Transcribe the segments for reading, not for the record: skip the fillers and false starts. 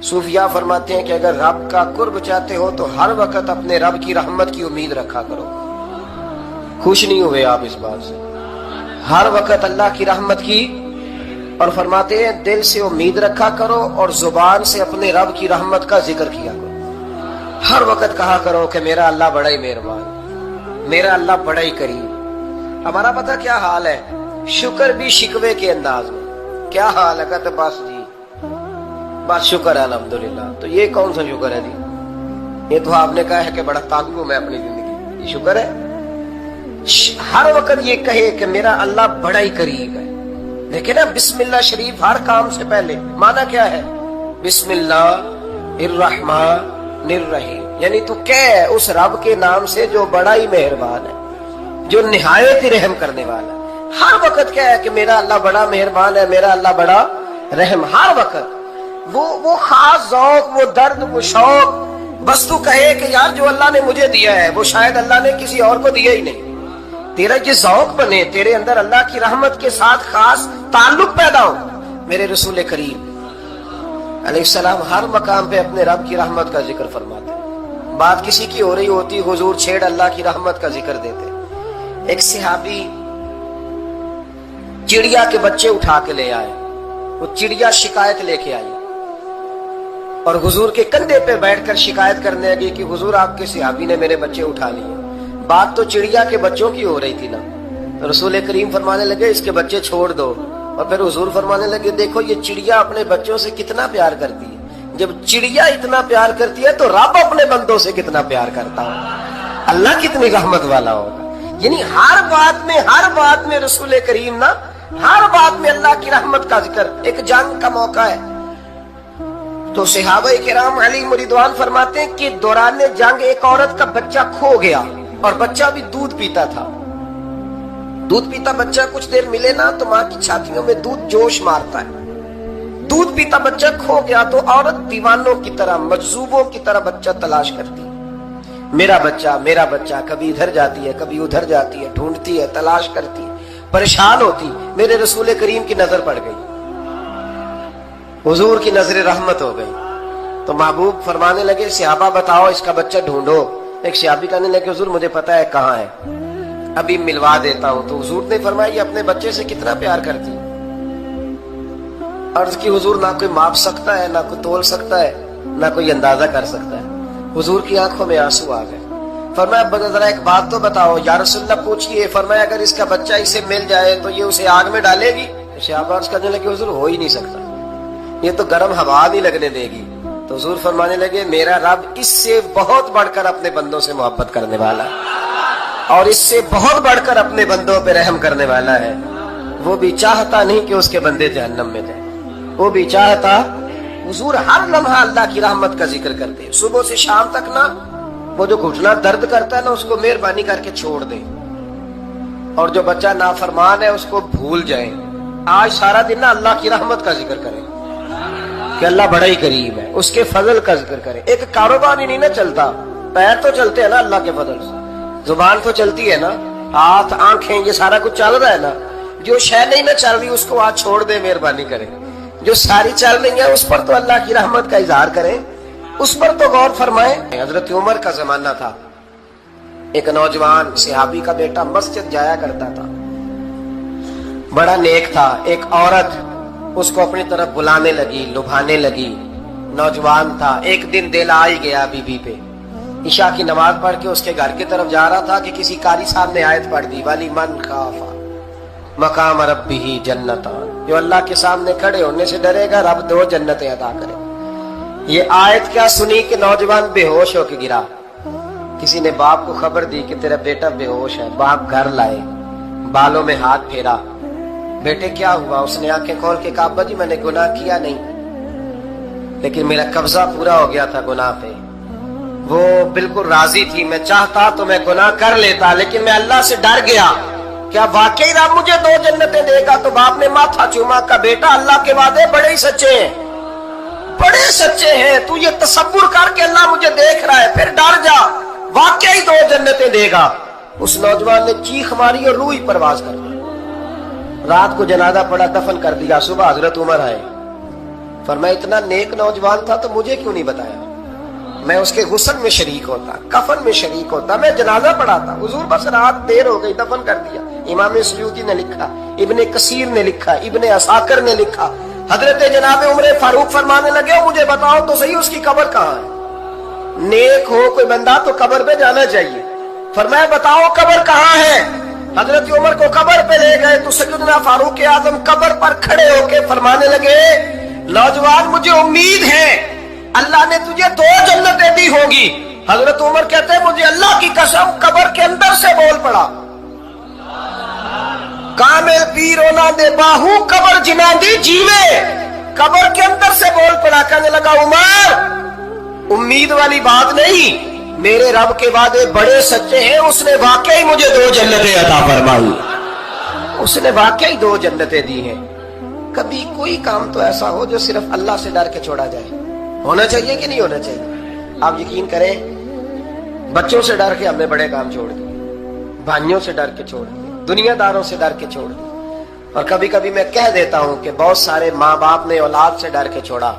सूफिया फरमाते हैं कि अगर रब का कुर्ब चाहते हो तो हर वक्त अपने रब की रहमत की उम्मीद रखा करो। खुश नहीं हुए आप इस बात से? हर वक्त अल्लाह की रहमत की, और फरमाते हैं दिल से उम्मीद रखा करो और जुबान से अपने रब की रहमत का जिक्र किया करो। हर वक्त कहा करो कि मेरा अल्लाह बड़ा ही मेहरबान, मेरा अल्लाह बड़ा ही करीम। हमारा पता क्या हाल है? शुक्र भी शिकवे के अंदाज में। क्या हाल है? कहते बस जी, बस शुक्र है अल्हम्दुलिल्लाह। तो ये कौन सा शुक्र है जी? ये तो आपने कहा है कि बड़ा ताकू मैं अपनी जिंदगी, ये शुक्र है? हर वक्त ये कहे कि मेरा अल्लाह बड़ा ही करीब है। देखिए ना, बिस्मिल्लाह शरीफ हर काम से पहले माना क्या है? बिस्मिल्लाहिर्रहमानिर्रहीम, यानी तू कह उस रब के नाम से जो बड़ा ही मेहरबान है, जो निहायत ही रहम करने वाला है। हर वक्त क्या है कि मेरा अल्लाह बड़ा मेहरबान है, मेरा अल्लाह बड़ा रहम। हर वक्त वो खास ज़ौक़, वो दर्द, वो शौक, बस तू कहे कि यार जो अल्लाह ने मुझे दिया है वो शायद अल्लाह ने किसी और को दिया ही नहीं। तेरा ये ज़ौक़ बने, तेरे अंदर अल्लाह की रहमत के साथ खास ताल्लुक पैदा हो। मेरे रसूल करीम अलैहिस्सलाम हर मकाम पे अपने रब की रहमत का जिक्र फरमाते। बात किसी की हो रही होती, हुजूर छेड़ अल्लाह की रहमत का जिक्र देते। एक सहाबी चिड़िया के बच्चे उठा के ले आए। वो चिड़िया शिकायत लेके आई और हुजूर के कंधे पे बैठकर शिकायत करने लगी कि हुजूर आपके सहाबी ने मेरे बच्चे उठा लिए। बात तो चिड़िया के बच्चों की हो रही थी ना। तो रसूल करीम फरमाने लगे इसके बच्चे छोड़ दो। और फिर हुजूर फरमाने लगे देखो ये चिड़िया अपने बच्चों से कितना प्यार करती है। जब चिड़िया इतना प्यार करती है तो रब अपने बंदों से कितना प्यार करता होगा, अल्लाह कितनी रहमत वाला होगा। यानी हर बात में रसूल करीम ना, हर बात में अल्लाह की रहमत का जिक्र। एक जंग का मौका है तो सहाबा किराम अलैहिम रिदवान फरमाते हैं कि दौरान जंग एक औरत का बच्चा खो गया और बच्चा भी दूध पीता था। दूध पीता बच्चा कुछ देर मिले ना तो माँ की छातियों में दूध जोश मारता है। दूध पीता बच्चा खो गया तो औरत दीवानों की तरह, मजजूबों की तरह बच्चा तलाश करती है। मेरा बच्चा, कभी इधर जाती है कभी उधर जाती है, ढूंढती है, तलाश करती है, परेशान होती। मेरे रसूल करीम की नजर पड़ गई, हुजूर की नजर रहमत हो गई। तो महबूब फरमाने लगे सहाबा बताओ इसका बच्चा ढूंढो। एक सहाबी कहने लगे हुजूर मुझे पता है कहाँ है, अभी मिलवा देता हूँ। तो हुजूर ने फरमाया ये अपने बच्चे से कितना प्यार करती। अर्ज की हुजूर ना कोई माप सकता है, ना कोई तोल सकता है, ना कोई अंदाजा कर सकता है। हुजूर की आंखों में आंसू आ गए। फरमाया जरा एक बात तो बताओ। या रसूलल्लाह पूछिए। फरमाया अगर इसका बच्चा इसे मिल जाए तो ये उसे आग में डालेगी? सहाबा अर्ज करने लगे हुजूर हो ही नहीं सकता, ये तो गर्म हवा नहीं लगने देगी। तो हुजूर फरमाने लगे मेरा रब इससे बहुत बढ़कर अपने बंदों से मोहब्बत करने वाला है और इससे बहुत बढ़कर अपने बंदों पे रहम करने वाला है। वो भी चाहता नहीं कि उसके बंदे जहन्नम में जाए, वो भी चाहता। हुजूर हर लम्हा अल्लाह की रहमत का जिक्र करते हैं। सुबह से शाम तक ना वो जो घुटना दर्द करता है ना उसको मेहरबानी करके छोड़ दे, और जो बच्चा नाफरमान है उसको भूल जाए। आज सारा दिन ना अल्लाह की रहमत का जिक्र करें कि अल्लाह बड़ा ही करीब है, उसके फजल का जिक्र करें। एक कारोबार ही नहीं ना चलता, पैर तो चलते हैं ना अल्लाह के फजल से, जुबान तो चलती है ना, हाथ आंखें ये सारा कुछ चल रहा है ना। जो शय नहीं ना चल रही उसको आज छोड़ दे, मेहरबानी करें। जो सारी चल रही है उस पर तो अल्लाह की रहमत का इजहार करें, उस पर तो गौर फरमाएं। हजरत उमर का जमाना था। एक नौजवान सहाबी का बेटा मस्जिद जाया करता था, बड़ा नेक था। एक औरत उसको अपनी तरफ बुलाने लगी, लुभाने लगी। नौजवान था। एक दिन दिल आ ही गया बीबी पे। ईशा की नमाज पढ़ के उसके घर की तरफ जा रहा था कि किसी कारी साहब ने आयत पढ़ दी, वाली मन खाफा मकाम रब्बिही जन्नतान, जो अल्लाह के सामने खड़े होने से डरेगा रब 2 जन्नतें अता करे। ये आयत क्या सुनी कि नौजवान बेहोश होकर गिरा। किसी ने बाप को खबर दी कि तेरा बेटा बेहोश है। बाप घर लाए, बालों में हाथ फेरा, बेटे क्या हुआ? उसने आंखें खोल के कहा अब्बा जी मैंने गुनाह किया नहीं, लेकिन मेरा कब्जा पूरा हो गया था गुनाह पे। वो बिल्कुल राजी थी, मैं चाहता तो मैं गुनाह कर लेता, लेकिन मैं अल्लाह से डर गया। क्या वाकई रब मुझे 2 जन्नतें देगा? तो बाप ने माथा चूमा का बेटा अल्लाह के वादे बड़े ही सच्चे हैं, बड़े सच्चे हैं। तू ये तसव्वुर कर के अल्लाह मुझे देख रहा है, फिर डर जा, वाकई 2 जन्नतें देगा। उस नौजवान ने चीख मारी और रूह ही परवाज कर दी। रात को जनाजा पड़ा, दफन कर दिया। सुबह हजरत उमर आए, फरमाया इतना नेक नौजवान था तो मुझे क्यों नहीं बताया, मैं उसके गुस्ल में शरीक होता, कफन में शरीक होता, मैं जनाजा पढ़ाता। हुजूर बस रात देर हो गई, दफन कर दिया। इमाम सुयूती ने लिखा, इब्ने कसीर ने लिखा, इब्ने असाकर ने लिखा, हजरत जनाब उमर फारूक फरमाने लगे मुझे बताओ तो सही उसकी कब्र कहाँ है। नेक हो कोई बंदा तो कब्र पे जाना चाहिए। फरमाया बताओ कब्र कहाँ है। हजरत उमर को कब्र पे ले गए तो सैयदना फारूक आजम कब्र पर खड़े होके फरमाने लगे नौजवान मुझे उम्मीद है अल्लाह ने तुझे 2 जन्नतें दी होगी। हजरत उमर कहते हैं मुझे अल्लाह की कसम कब्र के अंदर से बोल पड़ा कामिल पीरोना दे बाहू कब्र जिना दी जीवे। कब्र के अंदर से बोल पड़ा, कहने लगा उमर उम्मीद वाली बात नहीं, मेरे रब के वादे बड़े सच्चे हैं, उसने वाकई मुझे 2 जन्नतें अता फरमाई, उसने वाकई 2 जन्नतें दी हैं। कभी कोई काम तो ऐसा हो जो सिर्फ अल्लाह से डर के छोड़ा जाए, होना चाहिए कि नहीं होना चाहिए। आप यकीन करें बच्चों से डर के हमने बड़े काम छोड़ दिए, भाइयों से डर के छोड़ दिए, दुनियादारों से डर के छोड़ दिए। और कभी कभी मैं कह देता हूं कि बहुत सारे माँ बाप ने औलाद से डर के छोड़ा,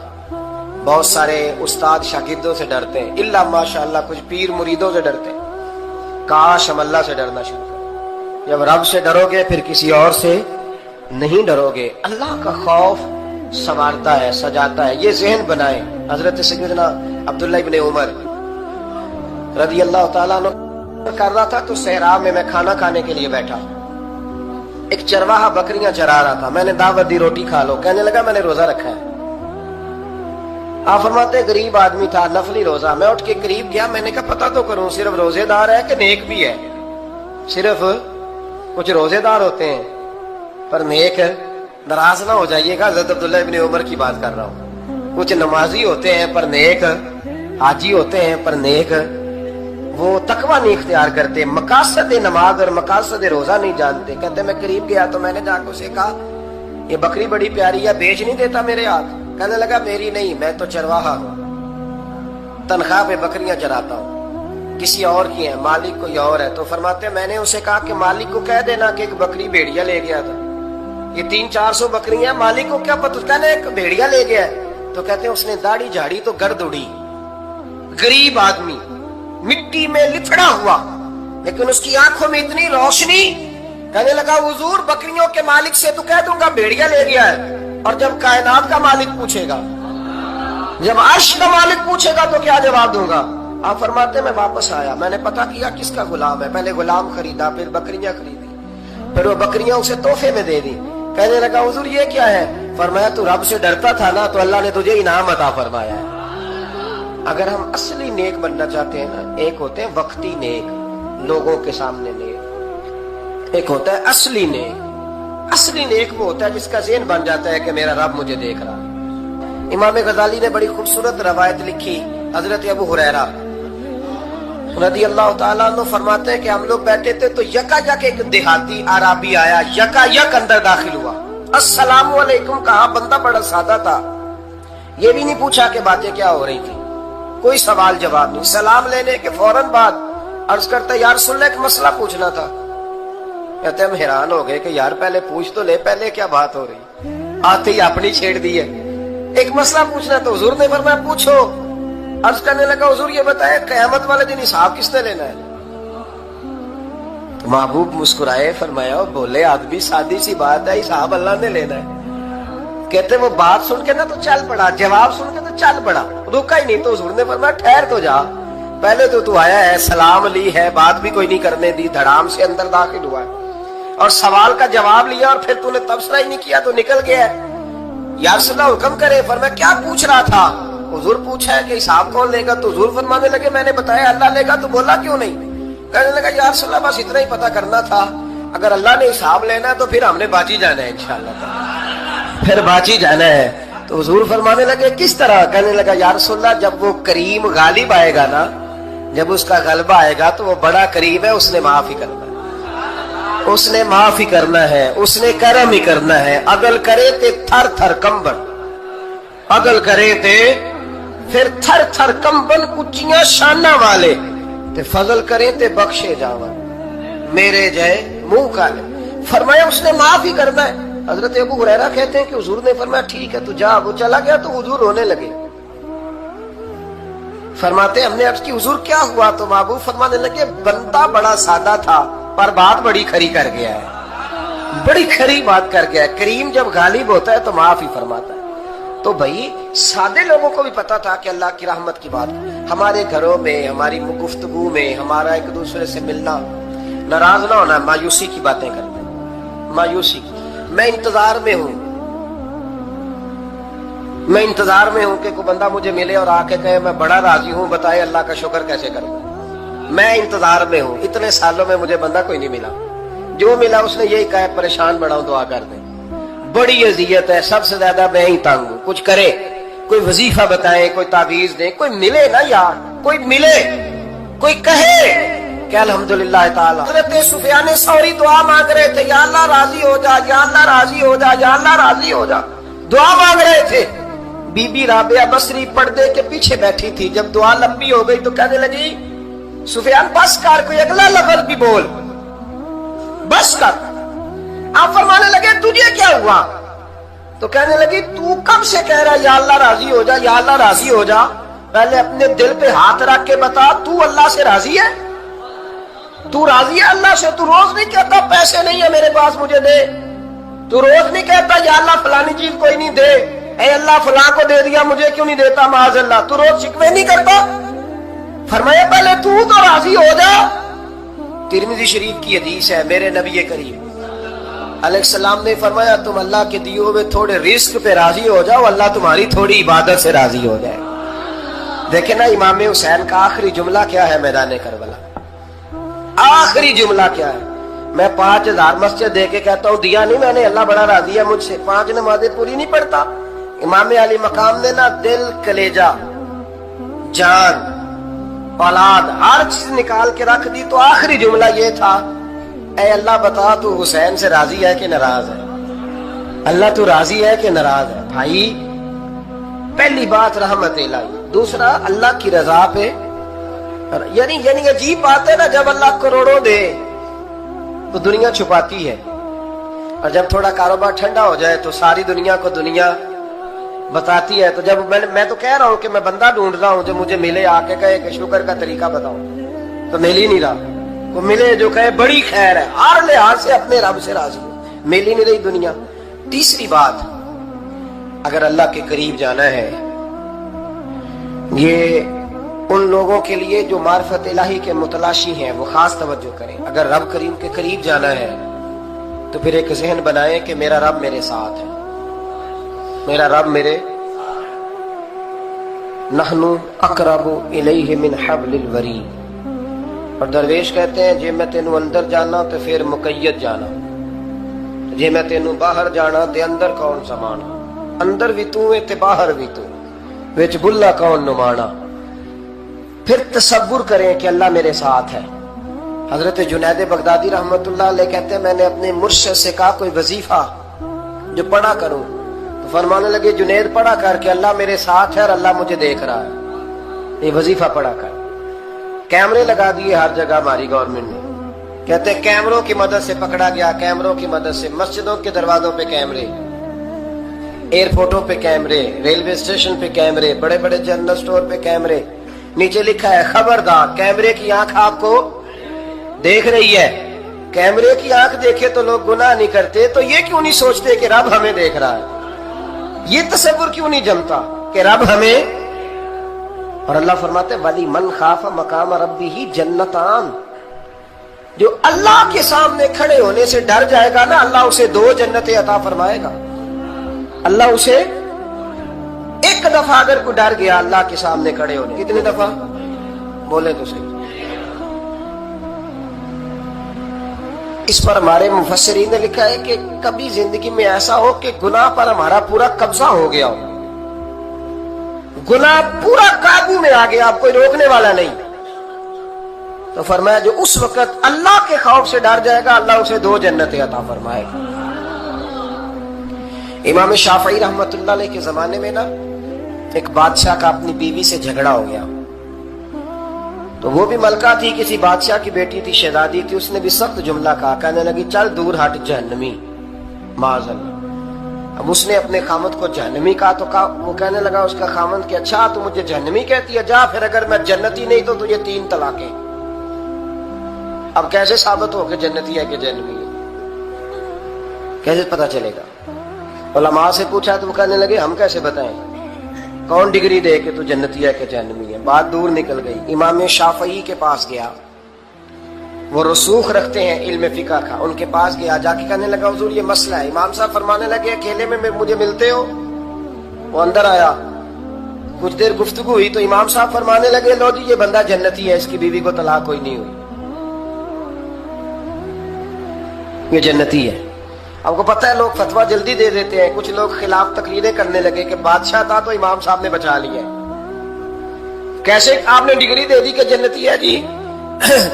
बहुत सारे उस्ताद शागिर्दों से डरते हैं, इल्ला माशाअल्लाह कुछ पीर मुरीदों से डरते हैं। काश हम अल्लाह से डरना शुरू करें। जब रब से डरोगे फिर किसी और से नहीं डरोगे। अल्लाह का खौफ संवारता है, सजाता है, ये ज़हन बनाए। हजरत सैयदना अब्दुल्ला इब्ने उमर रज़ी अल्लाह ताला अन्हु कर रहा था तो सहरा में मैं खाना खाने के लिए बैठा, एक चरवाहा बकरियां चरा रहा था, मैंने दावत दी रोटी खा लो, कहने लगा मैंने रोजा रखा है। आप फरमाते गरीब आदमी था, नफली रोजा। मैं उठ के करीब गया, मैंने कहा पता तो करूं सिर्फ रोजेदार है कि नेक भी है। सिर्फ कुछ रोजेदार होते हैं पर नेक है, नाराज ना हो जाइएगा, हज़रत अब्दुल्ला इब्ने उमर की बात कर रहा हूं। कुछ नमाजी होते हैं पर नेक, हाजी होते हैं पर नेक, वो तकवा नहीं इख्तियार करते, मकासद नमाज और मकासद रोजा नहीं जानते। कहते मैं करीब गया तो मैंने जाकर उसे कहा ये बकरी बड़ी प्यारी है, बेच नहीं देता मेरे हाथ। कहने लगा मेरी नहीं, मैं तो चरवाहा हूं, तनख्वाह पे बकरियां चराता हूं, किसी और की है, मालिक कोई और है। तो फरमाते मैंने उसे कहा कि मालिक को कह देना कि एक बकरी भेड़िया ले गया था, ये 300-400 बकरियां, मालिक को क्या पता, कहने एक भेड़िया ले गया है। तो कहते हैं उसने दाढ़ी झाड़ी तो गर्द उड़ी, गरीब आदमी मिट्टी में लिथड़ा हुआ, लेकिन उसकी आंखों में इतनी रोशनी। कहने लगा हुजूर बकरियों के मालिक से तो कह दूंगा भेड़िया ले गया है, और जब कायनात का मालिक पूछेगा, जब अर्श का मालिक पूछेगा तो क्या जवाब दूंगा। आप फरमाते मैं वापस आया, मैंने पता किया किसका गुलाम है, पहले गुलाम खरीदा, फिर बकरियां खरीदी, फिर वो बकरियां उसे तोहफे में दे दी। कहने लगा हुजूर ये क्या है। फरमाया तू रब से डरता था ना तो अल्लाह ने तुझे इनाम अता फरमाया है। अगर हम असली नेक बनना चाहते हैं ना, एक होते हैं वक्ती नेक, लोगों के सामने नेक, एक होता है असली नेक। असली नेक वो होता है जिसका ज़हन बन जाता है कि मेरा रब मुझे देख रहा है। इमाम गजाली ने बड़ी खूबसूरत रवायत लिखी, हजरत अबू हुरैरा रज़ी अल्लाह ताला अन्हु फरमाते हैं कि हम लोग बैठे थे तो यकायक एक देहाती आराबी आया, यकायक अंदर दाखिल हुआ, अस्सलामु अलैकुम कहा। बंदा बड़ा सादा था, ये भी नहीं पूछा कि बातें क्या हो रही थी, कोई सवाल जवाब नहीं। सलाम लेने के फौरन बाद अर्ज करता यार सुन एक मसला पूछना था। कहते हम हैरान हो गए कि यार पहले पूछ तो ले, पहले क्या बात हो रही, आते ही अपनी छेड़ दी है। एक मसला पूछना तो हुजूर ने फरमाया पूछो। अर्ज करने लगा हुजूर ये बताए क़यामत वाले दिन हिसाब किसने लेना है। तो महबूब मुस्कुराए, फरमाया बोले आदमी सादी सी बात है, हिसाब अल्लाह ने लेना है। कहते वो बात सुन के ना तो चल पड़ा, जवाब सुन के तो चल पड़ा, रुका ही नहीं। तो हुजूर ने फरमाया ठहर तो जा, पहले तो तू आया है, सलाम ली है, बात भी कोई नहीं करने दी, धड़ाम से अंदर दाखिल हुआ है और सवाल का जवाब लिया और फिर तूने तबसरा ही नहीं किया तो निकल गया है। या रसूलल्लाह हुक्म करे। फरमाया क्या पूछ रहा था। हुजूर पूछा है कि हिसाब कौन लेगा। तो हुजूर फरमाने लगे मैंने बताया अल्लाह लेगा। तो बोला क्यों नहीं। कहने लगा या रसूलल्लाह बस इतना ही पता करना था, अगर अल्लाह ने हिसाब लेना है तो फिर हमने बाजी जाना है इंशाअल्लाह, फिर बाजी जाना है। तो हुजूर फरमाने लगे किस तरह। कहने लगा या रसूलल्लाह जब वो करीम गालिब आएगा ना, जब उसका गलबा आएगा तो वो बड़ा करीम है, उसने माफ ही करना है, उसने माफ ही करना है, उसने करम ही करना है। अगल करे ते थर थर कंबन, अगल करे ते फिर थर थर कंबन, उच्चियां शाना वाले ते फजल करे ते बख्शे जावन, मेरे जय मुंह काले। फरमाया उसने माफ ही करना है। हजरत अबू हुरैरा कहते हैं कि हुजूर ने फरमाया ठीक है तू जा। वो चला गया तो हुजूर रोने लगे। फरमाते हमने अर्ज की हुजूर क्या हुआ? तो महबूब फरमाने लगे बंदा बड़ा सादा था पर बात बड़ी खरी कर गया है, बड़ी खरी बात कर गया है। करीम जब गालिब होता है तो माफ ही फरमाता है। तो भाई सादे लोगों को भी पता था कि अल्लाह की रहमत की बात। हमारे घरों में, हमारी गुफ्तगू में, हमारा एक दूसरे से मिलना, नाराज ना होना, मायूसी की बातें करते हैं, मायूसी। मैं इंतजार में हूं, मैं इंतजार में हूं कि कोई बंदा मुझे मिले और आके कहे मैं बड़ा राजी हूं, बताए अल्लाह का शुक्र कैसे करूं। मैं इंतजार में हूं, इतने सालों में मुझे बंदा कोई नहीं मिला। जो मिला उसने यही कहा परेशान बड़ा हूं, दुआ कर दे। बड़ी अजियत है, सबसे ज्यादा मैं ही तंग हूं। कुछ करे, कोई वजीफा बताए, कोई ताबीज दे, कोई मिले ना यार, कोई मिले, कोई कहे कि अल्हम्दुलिल्लाह ताला। हज़रत सुफियान सौरी दुआ मांग रहे थे, या अल्लाह राजी हो जा, या अल्लाह राजी हो जा, या अल्लाह राजी हो जा, दुआ मांग रहे थे। बीबी राबिया बसरी पर्दे के पीछे बैठी थी। जब दुआ लंबी हो गई तो कहने लगी सुफियान बस कर, कोई अगला लफ्ज भी बोल, बस कर। आप फरमाने लगे तुझे क्या हुआ? तो कहने लगी तू कब से कह रहा है या अल्लाह राजी हो जा, या अल्लाह राजी हो जा। पहले अपने दिल पे हाथ रख के बता तू अल्लाह से राजी है? तू राजी है अल्लाह से? तू रोज नहीं कहता पैसे नहीं है मेरे पास मुझे दे? तू रोज नहीं कहता या अल्लाह फलानी चीज कोई नहीं दे, ऐ अल्लाह फलां को दे दिया मुझे क्यों नहीं देता माज़ अल्लाह? तू रोज शिकवे नहीं करता? फरमाया पहले तू तो राजी हो जा। तिरमिज़ी शरीफ की हदीस है, मेरे नबी करीम अलैहिस्सलाम ने फरमाया तुम अल्लाह के दिए हुए थोड़े रिस्क पे राजी हो जाओ, अल्लाह तुम्हारी थोड़ी इबादत से राजी हो जाए। देखे ना इमाम हुसैन का आखिरी जुमला क्या है मैदान करबला? आखिरी जुमला क्या है? मैं 5000 मस्जिद दे के कहता हूँ दिया नहीं मैंने, अल्लाह बड़ा राजी है मुझसे। 5 नमाजें पूरी नहीं पढ़ता। इमाम अली मकाम ने ना दिल, कलेजा, जान, औलाद हर चीज निकाल के रख दी। तो आखिरी जुमला ये था, ऐ अल्लाह बता तू हुसैन से राजी है कि नाराज है? अल्लाह तू राजी है कि नाराज है? भाई पहली बात रहमत इलाही, दूसरा अल्लाह की रजा पे। यानी अजीब बात है ना, जब अल्लाह करोड़ों दे तो दुनिया छुपाती है, और जब थोड़ा कारोबार ठंडा हो जाए तो सारी दुनिया को दुनिया बताती है। तो जब मैं तो कह रहा हूं कि मैं बंदा ढूंढ रहा हूं जो मुझे मिले, आके कहे कि शुक्र का तरीका बताओ, तो मिल ही नहीं रहा। को मिले जो कहे बड़ी खैर है, हर लिहाज से अपने रब से राजी हो, मिल ही नहीं रही दुनिया। तीसरी बात, अगर अल्लाह के करीब जाना है, ये उन लोगों के लिए जो मार्फत इलाही के मुतलाशी हैं, वो खास तवज्जो करें। अगर रब करीम के करीब जाना है तो फिर एक ज़हन बनाए कि मेरा रब मेरे साथ है, मेरा रब मेरे। नहनु अक़रबु इलैहि मिन हब्लिल वरीद। और दरवेश कहते हैं जे मैं तेनू अंदर जाना तो फिर मुकय्यद जाना, जे मैं तेनू बाहर जाना ते अंदर कौन समाना, अंदर भी तू है ते बाहर भी तू, विच बुल्ला कौन नुमाना। फिर तसव्वुर करें कि अल्लाह मेरे साथ है। हजरत जुनैद बगदादी रहमतुल्लाह अलैह कहते हैं मैंने अपने मुर्शिद से कहा कोई वजीफा जो पढ़ा करूं, तो फरमाने लगे जुनैद पढ़ा कर कि अल्लाह मेरे साथ है और अल्लाह मुझे देख रहा है। ये वजीफा पढ़ा कर। कैमरे लगा दिए हर जगह हमारी गवर्नमेंट ने, कहते हैं कैमरों की मदद से पकड़ा गया, कैमरों की मदद से। मस्जिदों के दरवाजों पे कैमरे, एयरपोर्टों पे कैमरे, रेलवे स्टेशन पे कैमरे, बड़े बड़े जनरल स्टोर पे कैमरे। नीचे लिखा है खबरदार कैमरे की आंख आपको देख रही है। कैमरे की आंख देखे तो लोग गुनाह नहीं करते, तो ये क्यों नहीं सोचते कि रब हमें देख रहा है? ये तसव्वुर क्यों नहीं जमता कि रब हमें। और अल्लाह फरमाते वली मन खाफा मकाम रब्बिही जन्नतान, जो अल्लाह के सामने खड़े होने से डर जाएगा ना, अल्लाह उसे 2 जन्नतें अता फरमाएगा। अल्लाह उसे एक दफा अगर कोई डर गया अल्लाह के सामने खड़े होने, कितनी दफा बोले तो सही। इस पर हमारे मुफस्सिरीन ने लिखा है कि कभी जिंदगी में ऐसा हो कि गुनाह पर हमारा पूरा कब्जा हो गया हो, गुनाह पूरा काबू में आ गया, अब कोई रोकने वाला नहीं, तो फरमाया जो उस वक्त अल्लाह के खौफ से डर जाएगा अल्लाह उसे 2 जन्नतें अता फरमाएगा। इमाम शाफई रहमतुल्लाह अलैह के जमाने में ना एक बादशाह का अपनी बीवी से झगड़ा हो गया। तो वो भी मलका थी, किसी बादशाह की बेटी थी, शहजादी थी। उसने भी सख्त जुमला कहा, कहने लगी चल दूर हट जहन्नमी, माज़ अल्लाह। अब उसने अपने खामद को जहन्नमी कहा तो वो कहने लगा उसका खामद कि अच्छा तू मुझे जहन्नमी कहती है, जा फिर अगर मैं जन्नती नहीं तो तुझे 3 तलाकें। अब कैसे साबित हो कि जन्नती है कि जहन्नमी है, कैसे पता चलेगा? उलमा से पूछा तो वो कहने लगे हम कैसे बताएं, कौन डिग्री दे कि तू जन्नती है कि जहन्नमी है। बात दूर निकल गई। इमाम शाफई के पास गया, वो रसूख रखते हैं इल्म फिक़ह का, उनके पास गया, जाके कहने लगा हुजूर ये मसला है। इमाम साहब फरमाने लगे अकेले में मुझे मिलते हो? वो अंदर आया, कुछ देर गुफ्तगू हुई तो इमाम साहब फरमाने लगे लो जी ये बंदा जन्नती है, इसकी बीवी को तलाक कोई नहीं हुई, ये जन्नती है। आपको पता है लोग फतवा जल्दी दे देते हैं, कुछ लोग खिलाफ तकरीरें करने लगे कि बादशाह था तो इमाम साहब ने बचा लिया। कैसे आपने डिग्री दे दी कि जन्नती है जी?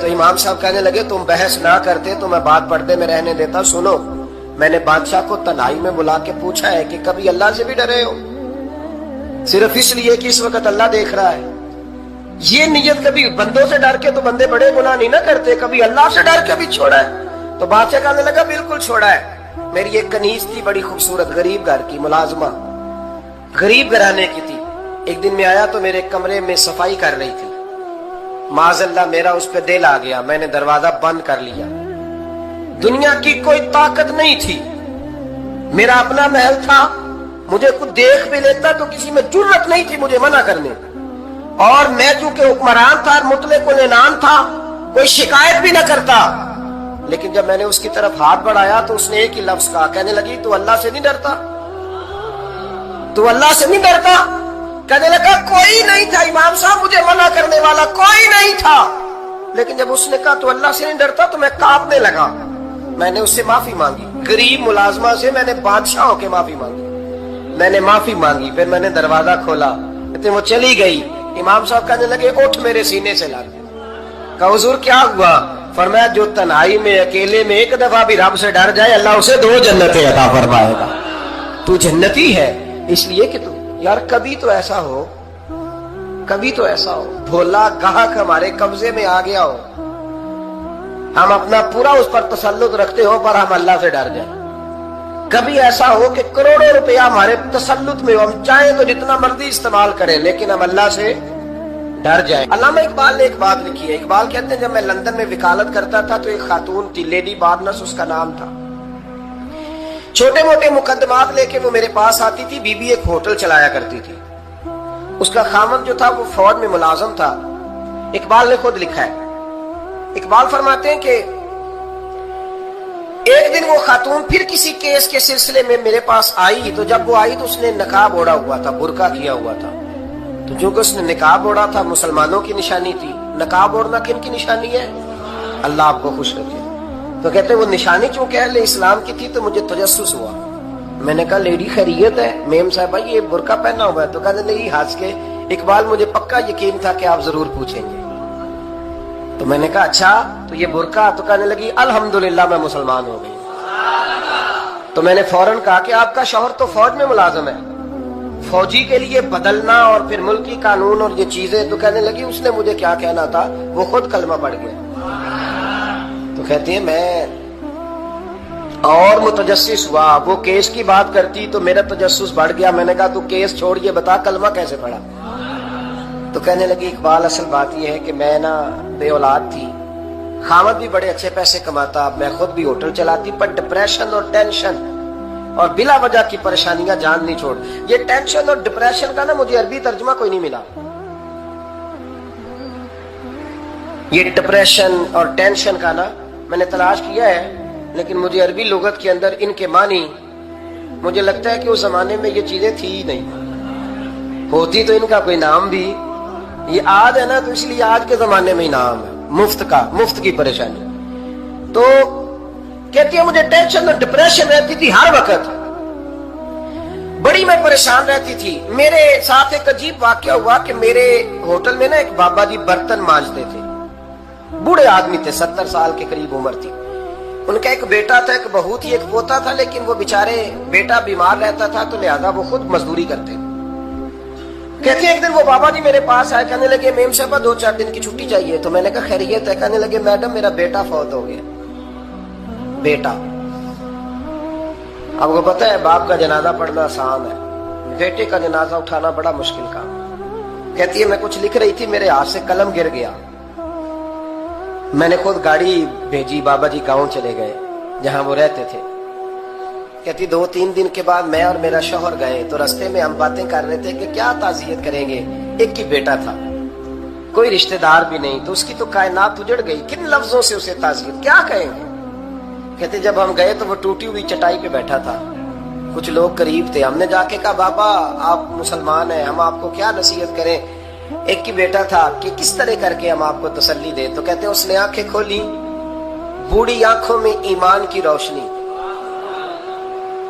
तो इमाम साहब कहने लगे तुम बहस ना करते तो मैं बात पर्दे में रहने देता। सुनो, मैंने बादशाह को तन्हाई में बुला के पूछा है कि कभी अल्लाह से भी डरे हो? सिर्फ इसलिए कि इस वक्त अल्लाह देख रहा है। ये नियत कभी बंदों से डर के तो बंदे बड़े गुनाह नहीं ना करते, कभी अल्लाह से डर के भी छोड़ा है? तो बादशाह कहने लगा बिल्कुल छोड़ा है। मेरी एक कनीज थी बड़ी खूबसूरत, गरीब घर की मुलाजमा, गरीब घराने की थी। एक दिन में आया तो मेरे कमरे में सफाई कर रही थी, माज़अल्लाह मेरा उस पर दिल आ गया, मैंने दरवाजा बंद कर लिया। दुनिया की कोई ताकत नहीं थी, मेरा अपना महल था, मुझे कुछ देख भी लेता तो किसी में जुर्रत नहीं थी मुझे मना करने, और मैं चूंकि हुक्मरान था, मुतले को नेनान था, कोई शिकायत भी न करता। लेकिन जब मैंने उसकी तरफ हाथ बढ़ाया तो उसने एक ही लफ्ज कहा, कहने लगी तू अल्लाह से नहीं डरता? तू अल्लाह से नहीं डरता? कहने लगा कोई नहीं था इमाम साहब मुझे मना करने वाला, कोई नहीं था। लेकिन जब उसने कहा तू अल्लाह से नहीं डरता तो मैं कांपने लगा। मैंने उससे माफी मांगी, गरीब मुलाजमा से मैंने बादशाह होके माफी मांगी। मैंने माफी मांगी, फिर मैंने दरवाजा खोला, तो वो चली गई। इमाम साहब कहने लगे उठ मेरे सीने से लग। कहा हुजूर क्या हुआ? फरमाया जो तन्हाई में अकेले में एक दफा भी रब से डर जाए अल्लाह उसे 2 जन्नतें अता फरमाएगा। तू जन्नती है इसलिए कि तू यार कभी तो ऐसा हो, कभी तो ऐसा हो भोला गाहक हमारे कब्जे में आ गया हो, हम अपना पूरा उस पर तसल्लुत रखते हो पर हम अल्लाह से डर जाए। कभी ऐसा हो कि करोड़ों रुपया हमारे तसल्लुत में हो, हम चाहें तो जितना मर्जी इस्तेमाल करें लेकिन हम अल्लाह से डर जाए। अल्लामा इकबाल ने एक बात लिखी है। इकबाल कहते हैं जब मैं लंदन में वकालत करता था तो एक खातून थी, लेडी बार्नस उसका नाम था। छोटे मोटे मुकदमात लेके वो मेरे पास आती थी। बीबी एक होटल चलाया करती थी, उसका खामद जो था वो फौज में मुलाजम था। इकबाल ने खुद लिखा है, इकबाल फरमाते हैं कि एक दिन वो खातून फिर किसी केस के सिलसिले में मेरे पास आई, तो जब वो आई तो उसने नकाब ओढ़ा हुआ था, बुर्का किया हुआ था। तो जो कि उसने निकाब ओढ़ा था मुसलमानों की निशानी थी। नकाब ओढ़ना किन की निशानी है? अल्लाह आपको खुश रखे। तो कहते वो निशानी चूंकि अहले इस्लाम की थी तो मुझे तजस्सुस हुआ। मैंने कहा लेडी खैरियत है? मेम साहब भाई ये बुर्का पहना हुआ है। तो कहने लगी हंस के इकबाल मुझे पक्का यकीन था कि आप जरूर पूछेंगे। तो मैंने कहा अच्छा तो ये बुर्का? तो कहने लगी अल्हम्दुलिल्लाह मैं मुसलमान हो गई। तो मैंने फौरन कहा कि आपका शौहर तो फौज में मुलाजिम है, फौजी के लिए बदलना और फिर मुल्की कानून और ये चीजें। तो कहने लगी उसने मुझे क्या कहना था, वो खुद कलमा पढ़ गया। तो कहती है मैं और मुतजस्सिस हुआ, वो केस की बात करती तो मेरा तजस्सुस बढ़ गया। मैंने कहा तू केस छोड़ ये बता कलमा कैसे पढ़ा? तो कहने लगी इकबाल असल बात यह है कि मैं ना बे औलाद थी, खामद भी बड़े अच्छे पैसे कमाता, मैं खुद भी होटल चलाती, पर डिप्रेशन और टेंशन और बिला वजह की परेशानियां जान नहीं छोड़। ये टेंशन और डिप्रेशन का ना मुझे अरबी तर्जुमा कोई नहीं मिला। ये डिप्रेशन और टेंशन का ना मैंने तलाश किया है लेकिन मुझे अरबी लुगत के अंदर इनके मानी मुझे लगता है कि उस जमाने में ये चीजें थी ही नहीं। होती तो इनका कोई नाम भी, ये आज है ना तो इसलिए आज के जमाने में ही नाम है मुफ्त की परेशानी। तो कहती है मुझे टेंशन और डिप्रेशन रहती थी हर वक्त, बड़ी मैं परेशान रहती थी। मेरे साथ एक अजीब वाकया हुआ कि मेरे होटल में ना एक बाबा जी बर्तन मांजते थे, बूढ़े आदमी थे, 70 साल के करीब उम्र थी। उनका एक बेटा था, एक बहू थी, एक पोता था, लेकिन वो बेचारे बेटा बीमार रहता था तो लिहाजा वो खुद मजदूरी करते। कहते एक दिन वो बाबा जी मेरे पास आए, कहने लगे मेम साहब 2-4 दिन की छुट्टी चाहिए। तो मैंने कहा खैरियत है? कहने लगे मैडम मेरा बेटा फौत हो गया। बेटा आपको पता है बाप का जनाजा पढ़ना आसान है, बेटे का जनाजा उठाना बड़ा मुश्किल काम। कहती है मैं कुछ लिख रही थी, मेरे हाथ से कलम गिर गया। मैंने खुद गाड़ी भेजी, बाबा जी गांव चले गए जहां वो रहते थे। कहती 2-3 दिन के बाद मैं और मेरा शौहर गए तो रास्ते में हम बातें कर रहे थे कि क्या ताज़ियत करेंगे। एक ही बेटा था, कोई रिश्तेदार भी नहीं, तो उसकी तो कायनात उजड़ गई, किन लफ्जों से उसे ताज़ियत क्या कहेंगे। कहते जब हम गए तो वो टूटी हुई चटाई पे बैठा था, कुछ लोग करीब थे। हमने जाके कहा बाबा आप मुसलमान हैं, हम आपको क्या नसीहत करें, एक ही बेटा था, कि किस तरह करके हम आपको तसल्ली दें। तो कहते उसने आंखें खोली, बूढ़ी आंखों में ईमान की रोशनी।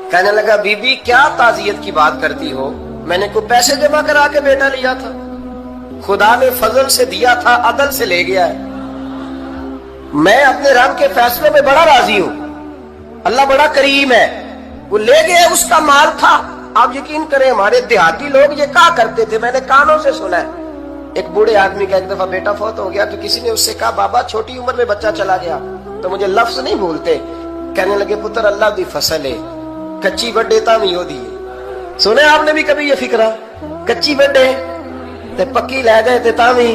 कहने लगा बीबी क्या ताज़ियत की बात करती हो, मैंने कोई पैसे जमा करा के बेटा लिया था, खुदा ने फजल से दिया था, अदल से ले गया है। मैं अपने रब के फैसले में बड़ा राजी हूं, अल्लाह बड़ा करीम है, वो ले गया, उसका माल था। आप यकीन करें हमारे देहाती लोग ये क्या करते थे, मैंने कानों से सुना है। एक बूढ़े आदमी का एक दफा बेटा फौत हो गया तो किसी ने उससे कहा बाबा छोटी उम्र में बच्चा चला गया तो मुझे लफ्ज नहीं भूलते। कहने लगे पुत्र अल्लाह दी फसल है, कच्ची बड्डे तामी होदी है। सुने आपने भी कभी ये फिक्रा, कच्ची बड्डे ते पक्की ले गए ते तामी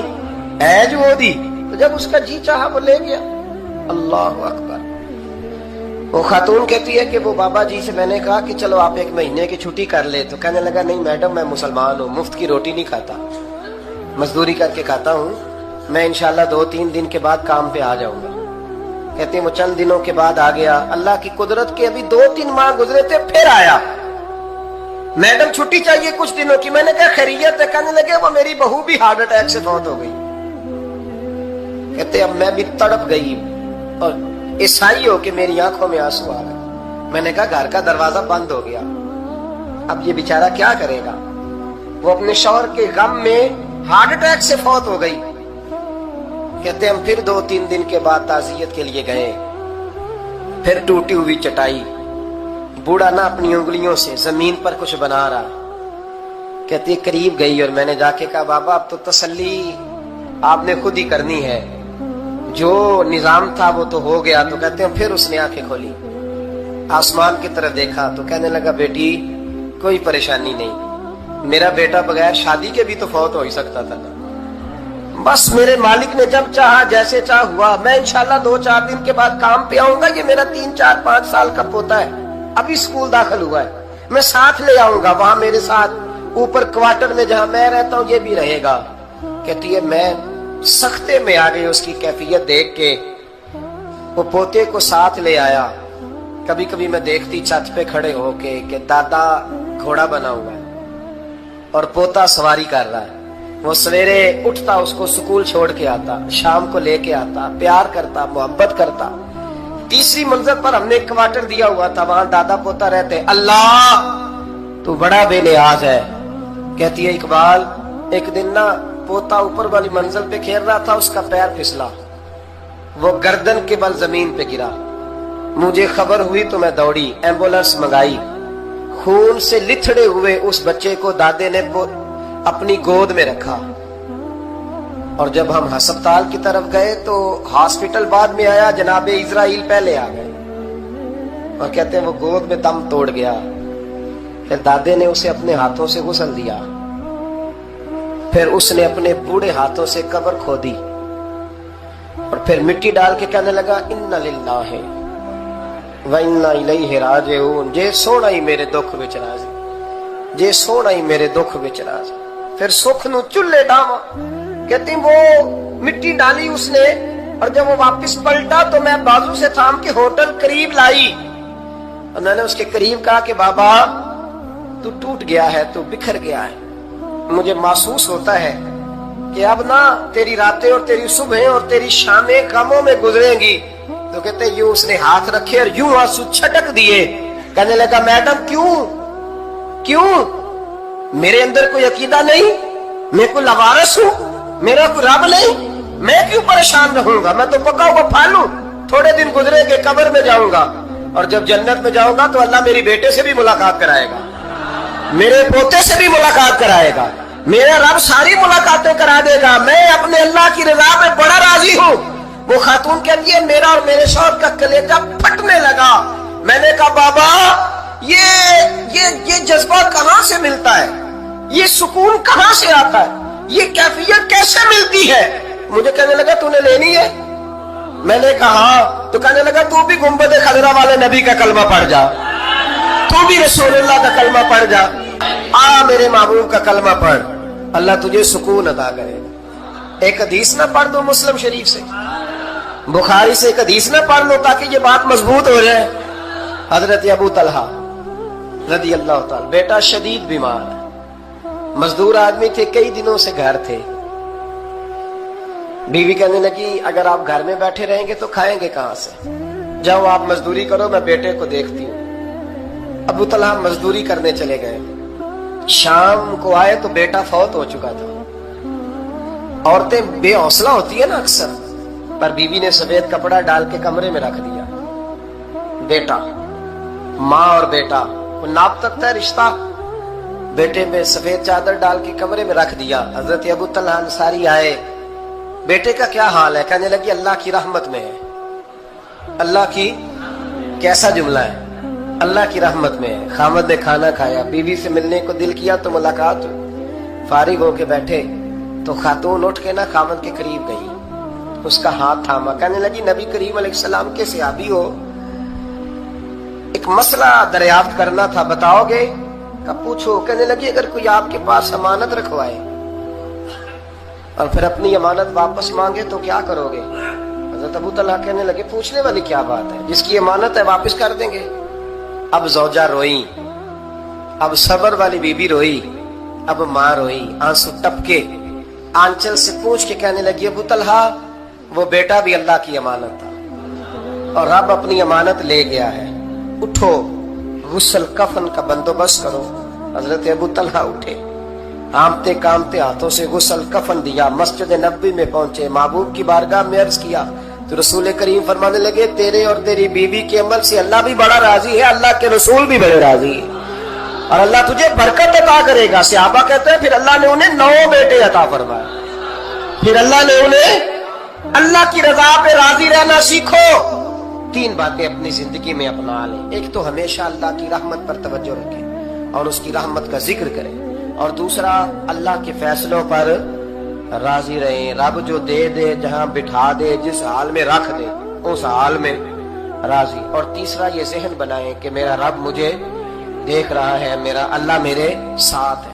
है जो होदी। तो जब उसका जी चाहा वो ले गया। अल्लाह अकबर। वो खातून कहती है कि वो बाबा जी से मैंने कहा कि चलो आप 1 महीने की छुट्टी कर ले, तो कहने लगा नहीं मैडम मैं मुसलमान हूँ, मुफ्त की रोटी नहीं खाता, मजदूरी करके खाता हूँ, मैं इंशाल्लाह 2-3 दिन के बाद काम पे आ जाऊंगा। कहते हैं वो चंद दिनों के बाद आ गया। अल्लाह की कुदरत के अभी 2-3 माह गुजरे थे, फिर आया, मैडम छुट्टी चाहिए कुछ दिनों की। मैंने कहा खैरियत है। कहने लगे वो मेरी बहू भी हार्ट अटैक से फौत हो गई। कहते अब मैं भी तड़प गई और ईसाई हो के मेरी आंखों में आंसू आ गए। मैंने कहा घर का दरवाजा बंद हो गया, अब ये बेचारा क्या करेगा। वो अपने शौहर के गम में हार्ट अटैक से फौत हो गई। कहते हम फिर 2-3 दिन के बाद ताज़ियत के लिए गए, फिर टूटी हुई चटाई, बूढ़ा ना अपनी उंगलियों से जमीन पर कुछ बना रहा। कहती करीब गई और मैंने जाके कहा बाबा अब तो तसल्ली आपने खुद ही करनी है, जो निजाम था वो तो हो गया। तो कहते हैं फिर उसने आंखें खोली, आसमान की तरफ देखा तो कहने लगा बेटी कोई परेशानी नहीं, मेरा बेटा बगैर शादी के भी तो फौत हो ही सकता था ना, बस मेरे मालिक ने जब चाहा जैसे चाह हुआ। मैं इंशाल्लाह 2-4 दिन के बाद काम पे आऊंगा। ये मेरा 3-4-5 साल का पोता है, अभी स्कूल दाखिल हुआ है, मैं साथ ले आऊंगा, वहां मेरे साथ ऊपर क्वार्टर में जहां मैं रहता हूँ ये भी रहेगा। कहती है मैं सख्ते में आ गई उसकी कैफियत देख के। वो पोते को साथ ले आया। कभी कभी मैं देखती छत पे खड़े होके कि दादा घोड़ा बना हुआ है और पोता सवारी कर रहा है। वो सवेरे उठता, उसको स्कूल छोड़ के आता, शाम को लेके आता, प्यार करता, मोहब्बत करता। तीसरी मंजिल पर हमने क्वार्टर दिया हुआ था, वहां दादा पोता रहते। अल्लाह तू बड़ा बेनियाज है। कहती है इकबाल एक दिन ना पोता ऊपर वाली मंजिल पे खेल रहा था, उसका पैर फिसला, वो गर्दन के बल जमीन पे गिरा। मुझे खबर हुई तो मैं दौड़ी, एम्बुलेंस मंगाई। खून से लिथड़े हुए उस बच्चे को दादे ने अपनी गोद में रखा। और जब हम अस्पताल की तरफ गए तो हॉस्पिटल बाद में आया, जनाबे इजराइल पहले आ गए और कहते हैं वो गोद में दम तोड़ गया। फिर दादे ने उसे अपने हाथों से गुस्ल दिया, फिर उसने अपने बूढ़े हाथों से कब्र खोदी और फिर मिट्टी डाल के कहने लगा इन्ना लिल्लाहि व इन्ना इलैहि राजिऊन। जे सोना ही मेरे दुख विच राज, जे सोना ही मेरे दुख विच राज। फिर सुख नू चुल्ले डावा। कहती वो मिट्टी डाली उसने और जब वो वापस पलटा तो मैं बाजू से थाम के होटल करीब लाई और मैंने उसके करीब कहा कि बाबा तू टूट गया है, तू बिखर गया है, मुझे महसूस होता है कि अब ना तेरी रातें और तेरी सुबह और तेरी शामें गमों में गुजरेंगी। तो कहते यूं उसने हाथ रखे और यूं आंसू छटक दिए। कहने लगा मैडम क्यों क्यों, मेरे अंदर कोई अकीदा नहीं, मैं कोई लवारिस हूँ, मेरा कोई रब नहीं, मैं क्यों परेशान रहूंगा, मैं तो पका हुआ फालू, थोड़े दिन गुजरेंगे कब्र में जाऊंगा और जब जन्नत में जाऊंगा तो अल्लाह मेरी बेटे से भी मुलाकात कराएगा, मेरे पोते से भी मुलाकात कराएगा, मेरा रब सारी मुलाकातें करा देगा। मैं अपने अल्लाह की रजा में बड़ा राजी हूँ। वो खातून कहती है मेरा और मेरे शौहर का कलेजा फटने लगा। मैंने कहा बाबा یہ جذبہ کہاں سے ملتا ہے؟ یہ سکون کہاں سے آتا ہے؟ یہ کیفیت کیسے ملتی ہے؟ مجھے کہنے لگا تو نے لینی ہے؟ میں نے کہا تو کہنے لگا تو بھی گنبد خضرا والے نبی کا کلمہ پڑھ جا، تو بھی رسول اللہ کا کلمہ پڑھ جا، میرے محبوب کا کلمہ پڑھ، اللہ تجھے سکون عطا کرے۔ ایک حدیث نہ پڑھ دو مسلم شریف سے، بخاری سے ایک حدیث نہ پڑھ لو تاکہ یہ بات مضبوط ہو جائے۔ حضرت ابو طلحہ رضی اللہ تعالی، بیٹا شدید بیمار ہے، مزدور آدمی تھے، کئی دنوں سے گھر تھے۔ بیوی کہنے لگی اگر آپ گھر میں بیٹھے رہیں گے تو کھائیں گے کہاں سے؟ جاؤ آپ مزدوری کرو، میں بیٹے کو دیکھتی ہوں۔ ابو طلحہ مزدوری کرنے چلے گئے، شام کو آئے تو بیٹا فوت ہو چکا تھا۔ عورتیں بے حوصلہ ہوتی ہے نا اکثر، پر بیوی نے سفید کپڑا ڈال کے کمرے میں رکھ دیا۔ بیٹا، ماں اور بیٹا وہ ناپ سکتا ہے رشتہ، بیٹے میں سفید چادر ڈال کے کمرے میں رکھ دیا۔ حضرت ابو طلحہ انصاری آئے، بیٹے کا کیا حال ہے؟ کہنے لگی اللہ کی رحمت میں ہے۔ اللہ کی، کیسا جملہ ہے؟ اللہ کی رحمت میں ہے۔ خامد نے کھانا کھایا، بیوی سے ملنے کو دل کیا تو ملاقات ہوئی، فارغ ہو کے بیٹھے تو خاتون اٹھ کے نا خامد کے قریب گئی، اس کا ہاتھ تھاما، کہنے لگی نبی کریم علیہ السلام کے صحابی ہو، ایک مسئلہ دریافت کرنا تھا، بتاؤ گے؟ کہ پوچھو۔ کہنے لگی اگر کوئی آپ کے پاس امانت رکھوائے اور پھر اپنی امانت واپس مانگے تو کیا کرو گے؟ حضرت ابو طلحہ کہنے لگے پوچھنے والی کیا بات ہے، جس کی امانت ہے واپس کر دیں گے۔ اب زوجہ روئی، اب صبر والی بی بی روئی، اب ماں روئی، آنسو ٹپکے، آنچل سے پوچھ کے کہنے لگی ابو طلحہ وہ بیٹا بھی اللہ کی امانت تھا اور رب اپنی امانت لے گیا ہے، اٹھو غسل کفن کا بندوبست کرو۔ حضرت ابو طلحہ اٹھے، کامتے کامتے ہاتھوں سے غسل کفن دیا، مسجد نبوی میں پہنچے، محبوب کی بارگاہ میں عرض کیا تو رسول کریم فرمانے لگے تیرے اور تیری بیوی کے عمل سے اللہ بھی بڑا راضی ہے، اللہ کے رسول بھی بڑے راضی ہے اور اللہ تجھے برکت عطا کرے گا۔ صحابہ کہتے ہیں پھر اللہ نے انہیں 9 بیٹے عطا فرمائے، پھر اللہ نے انہیں اللہ کی رضا پہ راضی رہنا سیکھو۔ 3 باتیں اپنی زندگی میں اپنا لیں، ایک تو ہمیشہ اللہ کی رحمت پر توجہ رکھیں اور اس کی رحمت کا ذکر کریں، اور دوسرا اللہ کے فیصلوں پر راضی رہیں، رب جو دے دے، جہاں بٹھا دے، جس حال میں رکھ دے اس حال میں راضی، اور تیسرا یہ ذہن بنائیں کہ میرا رب مجھے دیکھ رہا ہے، میرا اللہ میرے ساتھ ہے۔